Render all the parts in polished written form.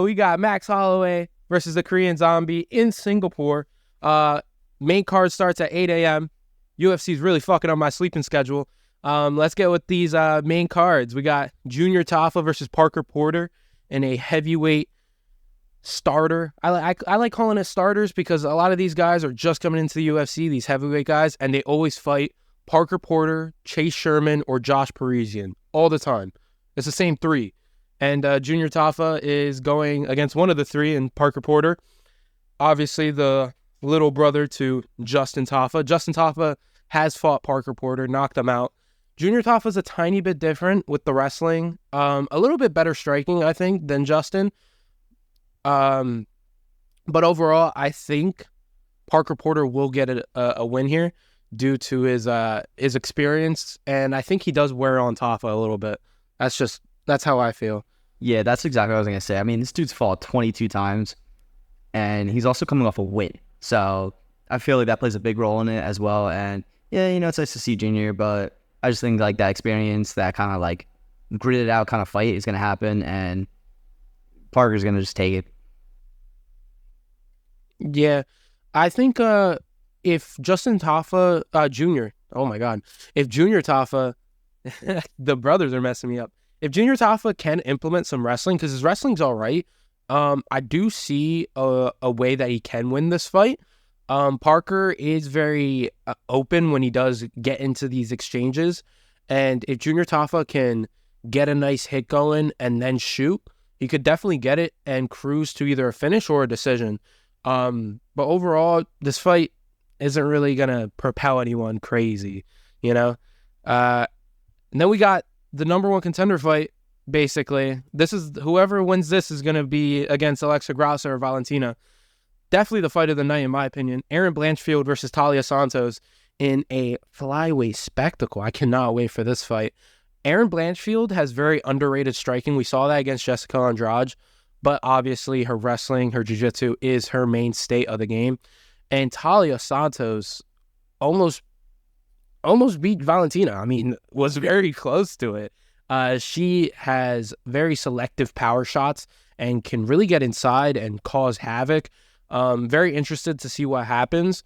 We got Max Holloway versus the Korean Zombie in Singapore. Main card starts at 8 a.m. UFC's really fucking on my sleeping schedule. Let's get with these main cards. We got Junior Tafa versus Parker Porter in a heavyweight starter. I like calling it starters because a lot of these guys are just coming into the UFC, these heavyweight guys, and they always fight Parker Porter, Chase Sherman, or Josh Parisian all the time. It's the same three. And Junior Tafa is going against one of the three in Parker Porter. Obviously, the little brother to Justin Tafa. Justin Tafa has fought Parker Porter, knocked him out. Junior Tafa is a tiny bit different with the wrestling. A little bit better striking, I think, than Justin. But overall, I think Parker Porter will get a win here due to his experience, and I think he does wear on Tafa a little bit. That's how I feel. Yeah, that's exactly what I was going to say. I mean, this dude's fought 22 times, and he's also coming off a win. So I feel like that plays a big role in it as well. And yeah, it's nice to see Junior, but I just think like that experience, that kind of like gritted out kind of fight is going to happen, and Parker's going to just take it. Yeah, I think if Justin Tafa, Junior, oh my God, if Junior Tafa, the brothers are messing me up. If Junior Tafa can implement some wrestling, because his wrestling's all right, I do see a way that he can win this fight. Parker is very open when he does get into these exchanges, and if Junior Tafa can get a nice hit going and then shoot, he could definitely get it and cruise to either a finish or a decision. But overall, this fight isn't really going to propel anyone crazy, And then we got the number one contender fight, basically. Whoever wins this is going to be against Alexa Grasso or Valentina. Definitely the fight of the night, in my opinion. Erin Blanchfield versus Talia Santos in a flyweight spectacle. I cannot wait for this fight. Erin Blanchfield has very underrated striking. We saw that against Jessica Andrade, but obviously her wrestling, her jiu-jitsu is her mainstay of the game. And Talia Santos almost beat Valentina. I mean, was very close to it. She has very selective power shots and can really get inside and cause havoc. Very interested to see what happens.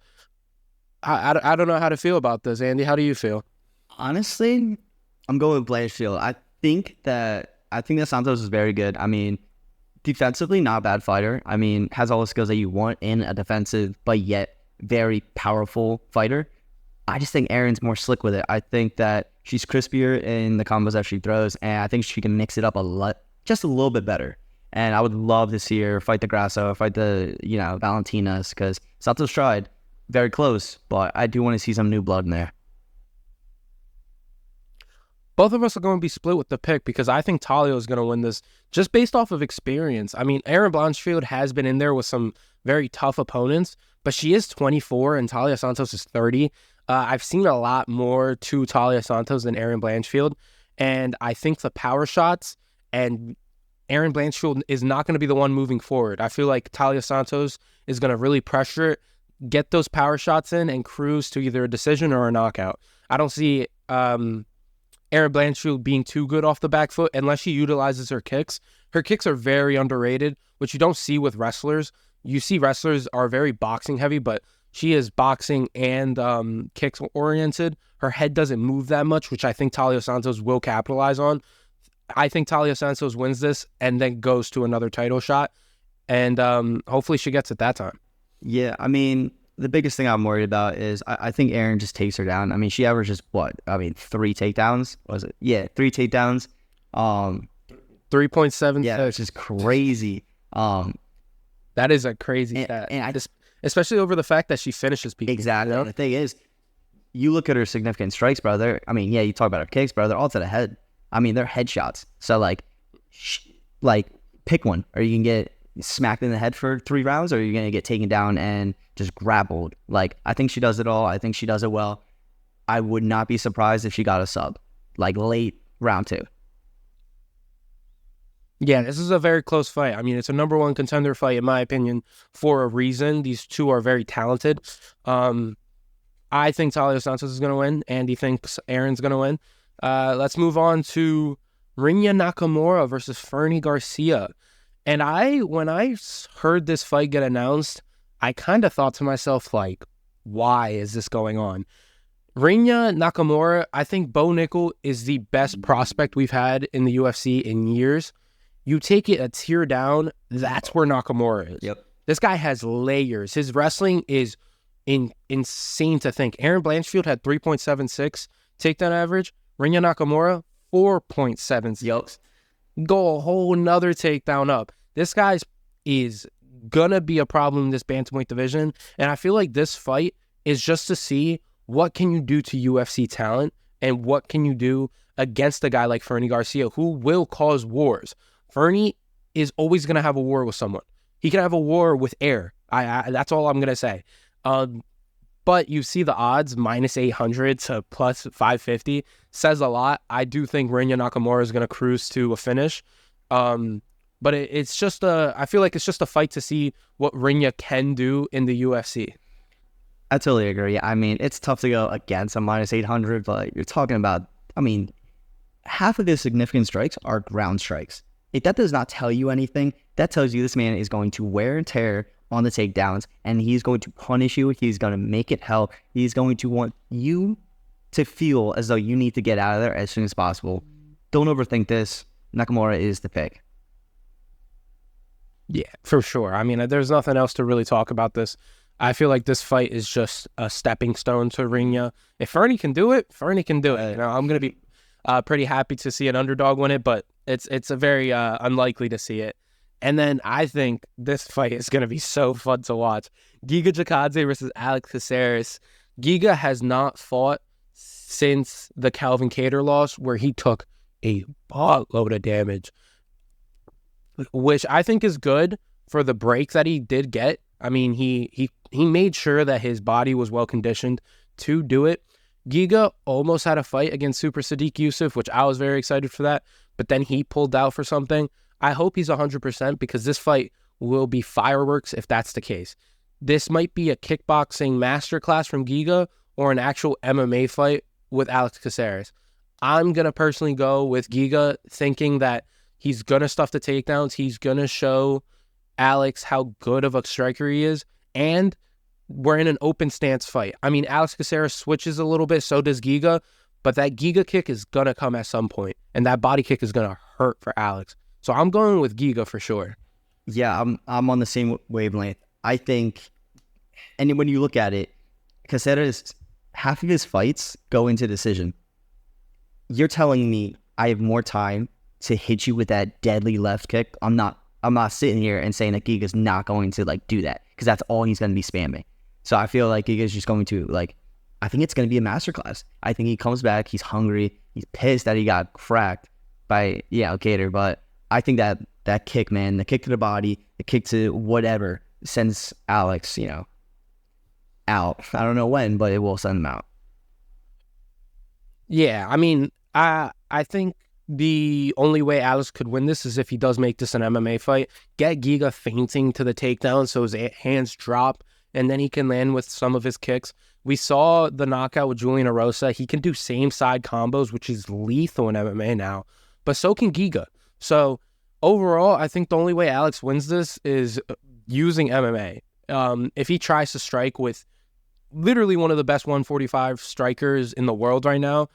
I don't know how to feel about this. Andy, how do you feel? Honestly, I'm going with Blanchfield. I think that Santos is very good. I mean, defensively, not a bad fighter. I mean, has all the skills that you want in a defensive, but yet very powerful fighter. I just think Erin's more slick with it. I think that she's crispier in the combos that she throws, and I think she can mix it up just a little bit better. And I would love to see her fight the Grasso, fight the, Valentinas, because Santos tried. Very close, but I do want to see some new blood in there. Both of us are going to be split with the pick because I think Talia is going to win this just based off of experience. I mean, Erin Blanchfield has been in there with some very tough opponents, but she is 24 and Talia Santos is 30. I've seen a lot more to Talia Santos than Erin Blanchfield, and I think the power shots and Erin Blanchfield is not going to be the one moving forward. I feel like Talia Santos is going to really pressure it, get those power shots in, and cruise to either a decision or a knockout. I don't see Erin Blanchfield being too good off the back foot unless she utilizes her kicks. Her kicks are very underrated, which you don't see with wrestlers. You see wrestlers are very boxing heavy, but she is boxing and kicks oriented. Her head doesn't move that much, which I think Talia Santos will capitalize on. I think Talia Santos wins this and then goes to another title shot, and hopefully she gets it that time. Yeah, I mean, the biggest thing I'm worried about is I think Erin just takes her down. I mean, she averages 3 takedowns? Was it? Yeah, 3 takedowns. 3.7. Yeah, which is crazy. That is a crazy stat. And especially over the fact that she finishes people. Exactly. And the thing is, you look at her significant strikes, brother. I mean, yeah, you talk about her kicks, brother. All to the head. I mean, they're headshots. So, pick one. Or you can get smacked in the head for 3 rounds, or you're going to get taken down and just grappled. I think she does it all. I think she does it well. I would not be surprised if she got a sub, late round 2. Yeah, this is a very close fight. I mean, it's a number one contender fight, in my opinion, for a reason. These two are very talented. I think Talia Santos is going to win. Andy thinks Erin's going to win. Let's move on to Rinya Nakamura versus Fernie Garcia And when I heard this fight get announced, I kind of thought to myself, like, why is this going on? Rinya Nakamura, I think Bo Nickel is the best prospect we've had in the UFC in years. You take it a tier down, that's where Nakamura is. Yep. This guy has layers. His wrestling is insane to think. Aaron Blanchfield had 3.76 takedown average. Rinya Nakamura, 4.76. Yep. Go a whole nother takedown up. This guy's is gonna be a problem in this bantamweight division. And I feel like this fight is just to see what can you do to UFC talent and what can you do against a guy like Fernie Garcia, who will cause wars. Fernie is always going to have a war with someone. He can have a war with air. That's all I'm going to say. But you see the odds, minus 800 to plus 550, says a lot. I do think Rinya Nakamura is going to cruise to a finish. But it's just I feel like it's just a fight to see what Rinya can do in the UFC. I totally agree. I mean, it's tough to go against a minus 800, but you're talking about, I mean, half of his significant strikes are ground strikes. If that does not tell you anything, that tells you this man is going to wear and tear on the takedowns, and he's going to punish you. He's going to make it hell. He's going to want you to feel as though you need to get out of there as soon as possible. Don't overthink this. Nakamura is the pick. Yeah, for sure. I mean, there's nothing else to really talk about this. I feel like this fight is just a stepping stone to Rinya. If Fernie can do it, Fernie can do it. You know, I'm going to be pretty happy to see an underdog win it, but it's a very unlikely to see it. And then I think this fight is going to be so fun to watch. Giga Chikadze versus Alex Caceres. Giga has not fought since the Calvin Kattar loss, where he took a buttload of damage, which I think is good for the break that he did get. I mean, he made sure that his body was well conditioned to do it. Giga almost had a fight against Super Sadiq Yusuf, which I was very excited for that, but then he pulled out for something. I hope he's 100% because this fight will be fireworks if that's the case. This might be a kickboxing masterclass from Giga or an actual MMA fight with Alex Caceres. I'm going to personally go with Giga, thinking that he's going to stuff the takedowns. He's going to show Alex how good of a striker he is, and we're in an open stance fight. I mean, Alex Caceres switches a little bit, so does Giga, but that Giga kick is going to come at some point, and that body kick is going to hurt for Alex. So I'm going with Giga for sure. Yeah, I'm on the same wavelength. I think, and when you look at it, Caceres, half of his fights go into decision. You're telling me I have more time to hit you with that deadly left kick? I'm not sitting here and saying that Giga's not going to do that, because that's all he's going to be spamming. So I feel like Giga's just going to I think it's going to be a masterclass. I think he comes back, he's hungry, he's pissed that he got cracked by Kattar, but I think that kick, man, the kick to the body, the kick to whatever, sends Alex, out. I don't know when, but it will send him out. Yeah, I mean, I think the only way Alex could win this is if he does make this an MMA fight. Get Giga fainting to the takedown so his hands drop, and then he can land with some of his kicks. We saw the knockout with Julian Erosa. He can do same side combos, which is lethal in MMA now, but so can Giga. So overall, I think the only way Alex wins this is using MMA. If he tries to strike with literally one of the best 145 strikers in the world right now,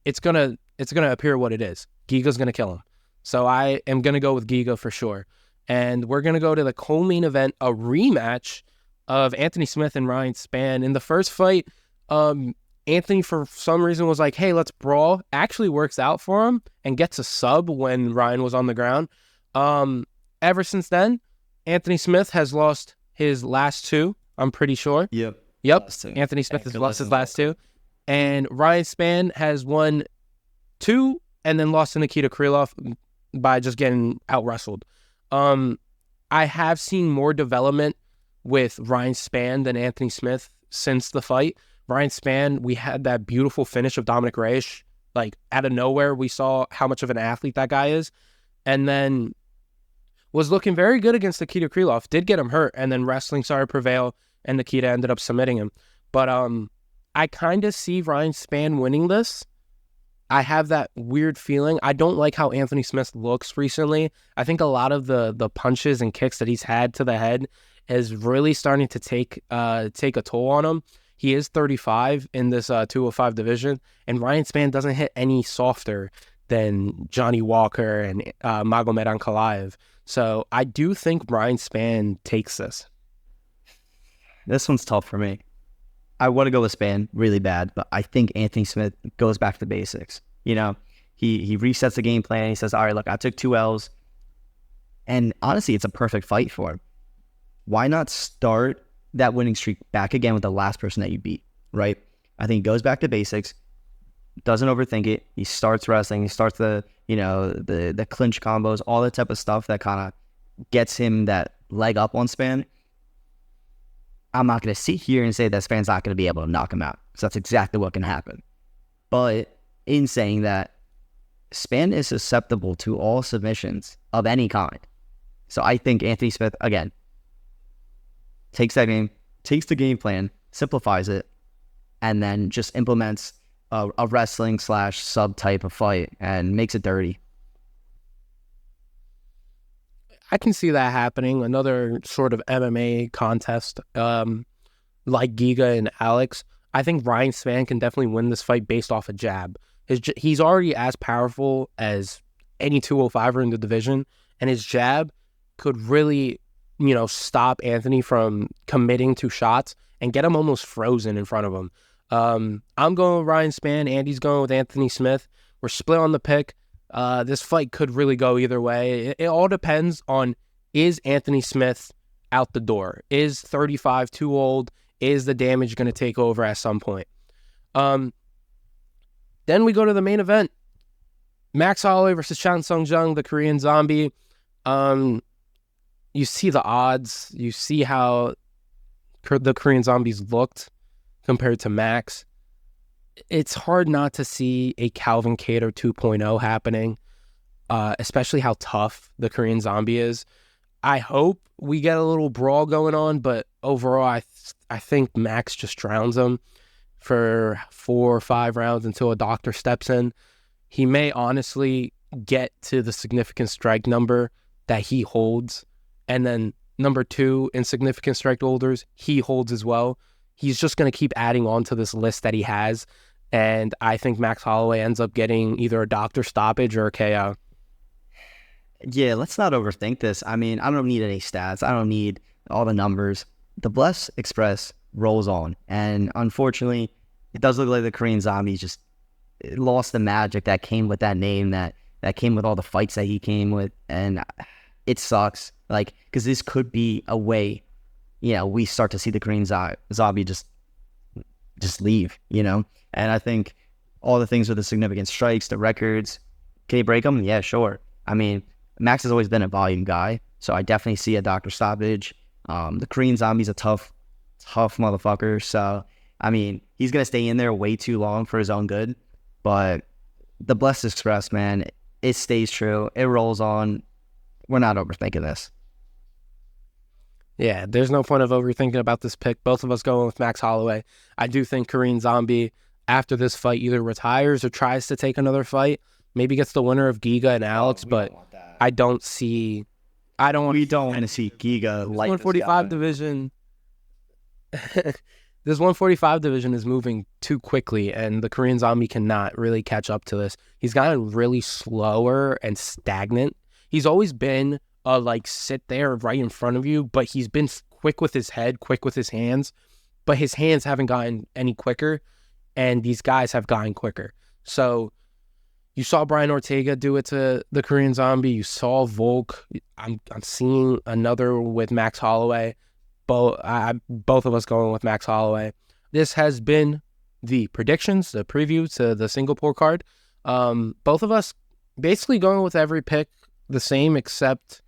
it's gonna appear what it is. Giga's gonna kill him. So I am gonna go with Giga for sure. And we're gonna go to the co-main event, a rematch of Anthony Smith and Ryan Spann. In the first fight, Anthony for some reason was like, hey, let's brawl. Actually works out for him and gets a sub when Ryan was on the ground. Ever since then, Anthony Smith has lost his last two, I'm pretty sure. Yep. Anthony Smith has lost his last two. And Ryan Spann has won 2 and then lost to Nikita Krylov by just getting out-wrestled. I have seen more development with Ryan Spann than Anthony Smith since the fight. Ryan Spann, we had that beautiful finish of Dominic Reyes. Out of nowhere, we saw how much of an athlete that guy is. And then was looking very good against Nikita Krylov. Did get him hurt, and then wrestling started to prevail, and Nikita ended up submitting him. But I kind of see Ryan Spann winning this. I have that weird feeling. I don't like how Anthony Smith looks recently. I think a lot of the punches and kicks that he's had to the head is really starting to take a toll on him. He is 35 in this 205 division, and Ryan Spann doesn't hit any softer than Johnny Walker and Magomed Ankalaev. So I do think Ryan Spann takes this. This one's tough for me. I want to go with Spann really bad, but I think Anthony Smith goes back to the basics. You know, he resets the game plan. He says, all right, look, I took 2 L's. And honestly, it's a perfect fight for him. Why not start that winning streak back again with the last person that you beat, right? I think he goes back to basics, doesn't overthink it. He starts wrestling. He starts the clinch combos, all that type of stuff that kind of gets him that leg up on Spann. I'm not going to sit here and say that Spann's not going to be able to knock him out, because that's exactly what can happen. But in saying that, Spann is susceptible to all submissions of any kind. So I think Anthony Smith, again, takes the game plan, simplifies it, and then just implements a wrestling / sub type of fight and makes it dirty. I can see that happening. Another sort of MMA contest, like Giga and Alex. I think Ryan Spann can definitely win this fight based off a jab. He's already as powerful as any 205er in the division, and his jab could really, stop Anthony from committing to shots and get him almost frozen in front of him. I'm going with Ryan Spann. Andy's going with Anthony Smith. We're split on the pick. This fight could really go either way. It all depends on, is Anthony Smith out the door? Is 35 too old? Is the damage going to take over at some point? Then we go to the main event. Max Holloway versus Chan Sung Jung, the Korean Zombie. You see the odds. You see how the Korean Zombies looked compared to Max. It's hard not to see a Calvin Kattar 2.0 happening, especially how tough the Korean Zombie is. I hope we get a little brawl going on, but overall, I think Max just drowns him for 4 or 5 rounds until a doctor steps in. He may honestly get to the significant strike number that he holds, and then number 2 in significant strike holders, he holds as well. He's just going to keep adding on to this list that he has. And I think Max Holloway ends up getting either a doctor stoppage or a KO. Yeah, let's not overthink this. I mean, I don't need any stats. I don't need all the numbers. The Bless Express rolls on. And unfortunately, it does look like the Korean Zombie just lost the magic that came with that name, that came with all the fights that he came with. And it sucks. Like, because this could be a way, we start to see the Korean Zombie just leave, And I think all the things with the significant strikes, the records, can he break them? Yeah, sure. I mean, Max has always been a volume guy, so I definitely see a doctor stoppage. The Korean Zombie's a tough motherfucker, so, I mean, he's going to stay in there way too long for his own good, but the Blessed Express, man, it stays true. It rolls on. We're not overthinking this. Yeah, there's no point of overthinking about this pick. Both of us going with Max Holloway. I do think Korean Zombie, after this fight, either retires or tries to take another fight. Maybe gets the winner of Giga and Alex, but I don't see. We don't want to see Giga like 145 division. This 145 division is moving too quickly, and the Korean Zombie cannot really catch up to this. He's gotten really slower and stagnant. He's always been sit there right in front of you, but he's been quick with his head, quick with his hands, but his hands haven't gotten any quicker, and these guys have gotten quicker. So you saw Brian Ortega do it to the Korean Zombie. You saw Volk. I'm seeing another with Max Holloway. Both of us going with Max Holloway. This has been the predictions, the preview to the Singapore card. Both of us basically going with every pick the same except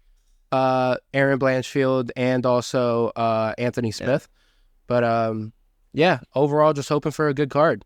Aaron Blanchfield and also Anthony Smith. Yeah. But overall, just hoping for a good card.